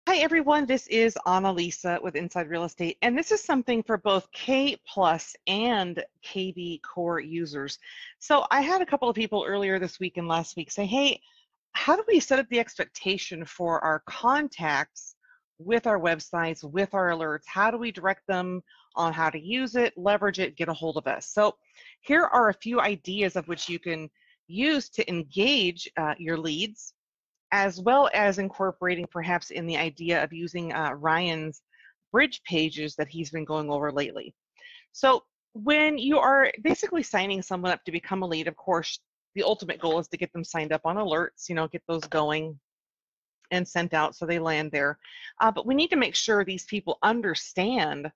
Hi everyone, this is Annalisa with Inside Real Estate, and this is something for both K Plus and KV Core users. So I had a couple of people earlier this week and last week say, hey, how do we set up the expectation for our contacts with our websites, with our alerts? How do we direct them on how to use it, leverage it, get a hold of us? So here are a few ideas of which you can use to engage your leads, as well as incorporating perhaps in the idea of using Ryan's bridge pages that he's been going over lately. So when you are basically signing someone up to become a lead, of course, the ultimate goal is to get them signed up on alerts, get those going and sent out so they land there. But we need to make sure these people understand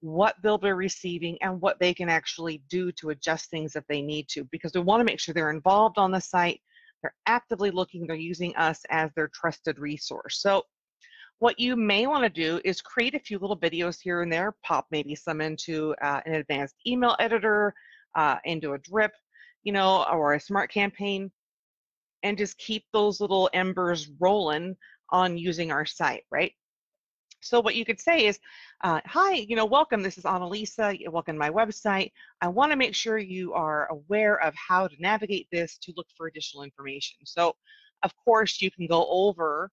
what they'll be receiving and what they can actually do to adjust things if they need to, because we want to make sure they're involved on the site, they're actively looking, they're using us as their trusted resource. So what you may want to do is create a few little videos here and there, pop maybe some into an advanced email editor, into a drip, or a smart campaign, and just keep those little embers rolling on using our site, right? So what you could say is, hi, welcome, this is Annalisa, welcome to my website. I want to make sure you are aware of how to navigate this to look for additional information. So of course you can go over,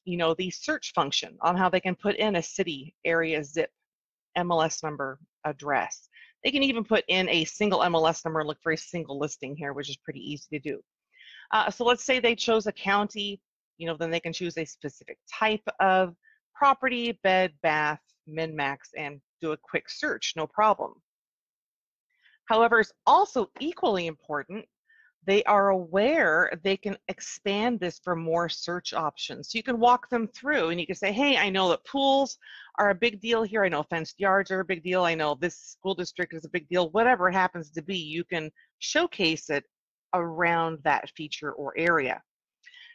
the search function on how they can put in a city, area, zip, MLS number, address. They can even put in a single MLS number and look for a single listing here, which is pretty easy to do. So let's say they chose a county, then they can choose a specific type of property, bed, bath, min, max, and do a quick search, no problem. However, it's also equally important they are aware they can expand this for more search options. So you can walk them through and you can say, hey, I know that pools are a big deal here. I know fenced yards are a big deal. I know this school district is a big deal. Whatever it happens to be, you can showcase it around that feature or area.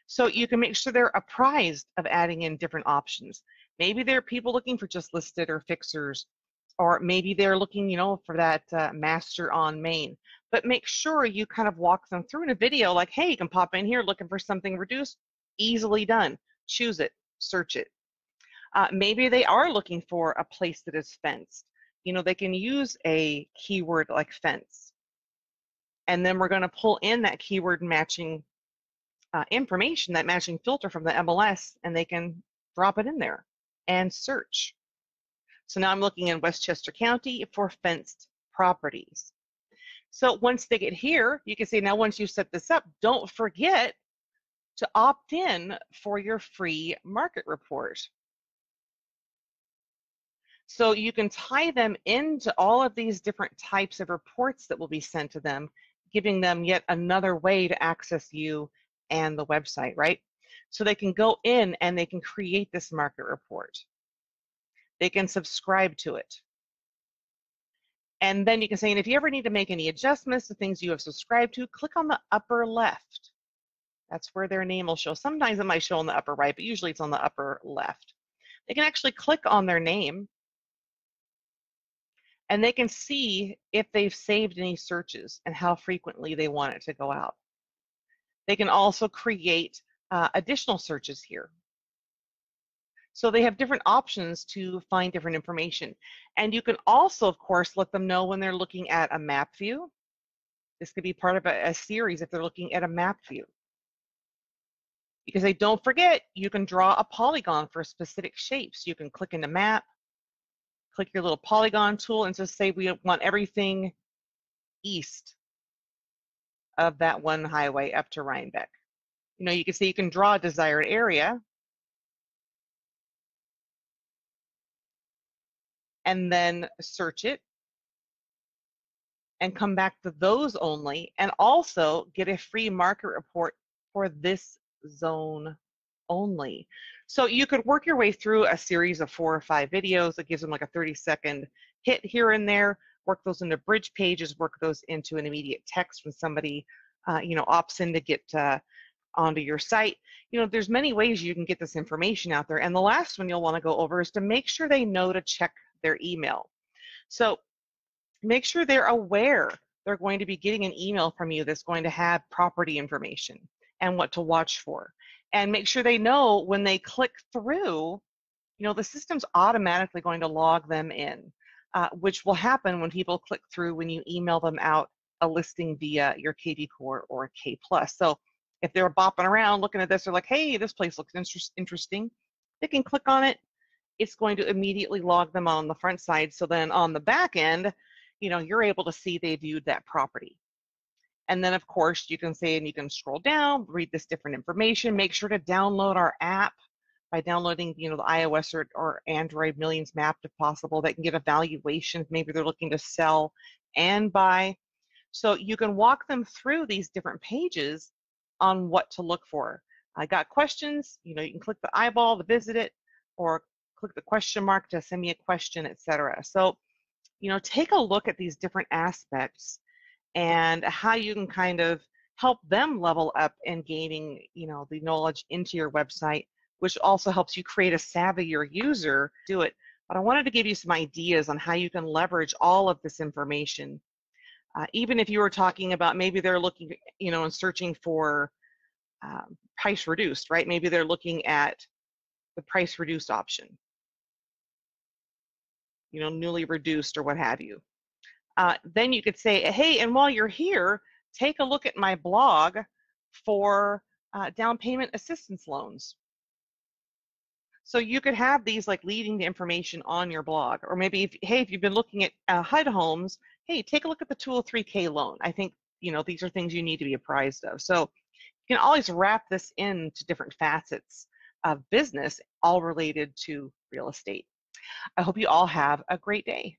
So you can make sure they're apprised of adding in different options. Maybe there are people looking for just listed or fixers, or maybe they're looking, for that master on main. But make sure you kind of walk them through in a video like, hey, you can pop in here looking for something reduced, easily done. Choose it, search it. Maybe they are looking for a place that is fenced. They can use a keyword like fence. And then we're going to pull in that keyword matching information, that matching filter from the MLS, and they can drop it in there and search. So now I'm looking in Westchester County for fenced properties. So once they get here, you can say, now once you set this up, don't forget to opt in for your free market report. So you can tie them into all of these different types of reports that will be sent to them, giving them yet another way to access you and the website, right? So they can go in and they can create this market report. They can subscribe to it. And then you can say, and if you ever need to make any adjustments to things you have subscribed to, click on the upper left. That's where their name will show. Sometimes it might show on the upper right, but usually it's on the upper left. They can actually click on their name and they can see if they've saved any searches and how frequently they want it to go out. They can also create additional searches here. So they have different options to find different information. And you can also, of course, let them know when they're looking at a map view. This could be part of a series if they're looking at a map view. Because they don't forget, you can draw a polygon for specific shapes. You can click in the map, click your little polygon tool, and just say we want everything east of that one highway up to Rhinebeck. You can see you can draw a desired area and then search it and come back to those only, and also get a free market report for this zone only. So you could work your way through a series of 4 or 5 videos that gives them like a 30-second hit here and there, work those into bridge pages, work those into an immediate text when somebody opts in to get onto your site. There's many ways you can get this information out there. And the last one you'll want to go over is to make sure they know to check their email. So make sure they're aware they're going to be getting an email from you that's going to have property information and what to watch for. and make sure they know when they click through, the system's automatically going to log them in, which will happen when people click through when you email them out a listing via your KV Core or K Plus. So if they're bopping around looking at this, they're like, hey, this place looks interesting. They can click on it. It's going to immediately log them on the front side. So then on the back end, you're able to see they viewed that property. And then of course you can say, and you can scroll down, read this different information, make sure to download our app by downloading, the iOS or Android Millions Map if possible. They can get evaluations. Maybe they're looking to sell and buy. So you can walk them through these different pages on what to look for. I got questions, you can click the eyeball to visit it, or click the question mark to send me a question, etc. So, take a look at these different aspects and how you can kind of help them level up in gaining, the knowledge into your website, which also helps you create a savvier user do it. But I wanted to give you some ideas on how you can leverage all of this information. Even if you were talking about maybe they're looking, and searching for price reduced, right? Maybe they're looking at the price reduced option, newly reduced or what have you. Then you could say, hey, and while you're here, take a look at my blog for down payment assistance loans. So you could have these like leading to information on your blog, or maybe if you've been looking at HUD homes, hey, take a look at the 203K loan. I think these are things you need to be apprised of. So you can always wrap this into different facets of business, all related to real estate. I hope you all have a great day.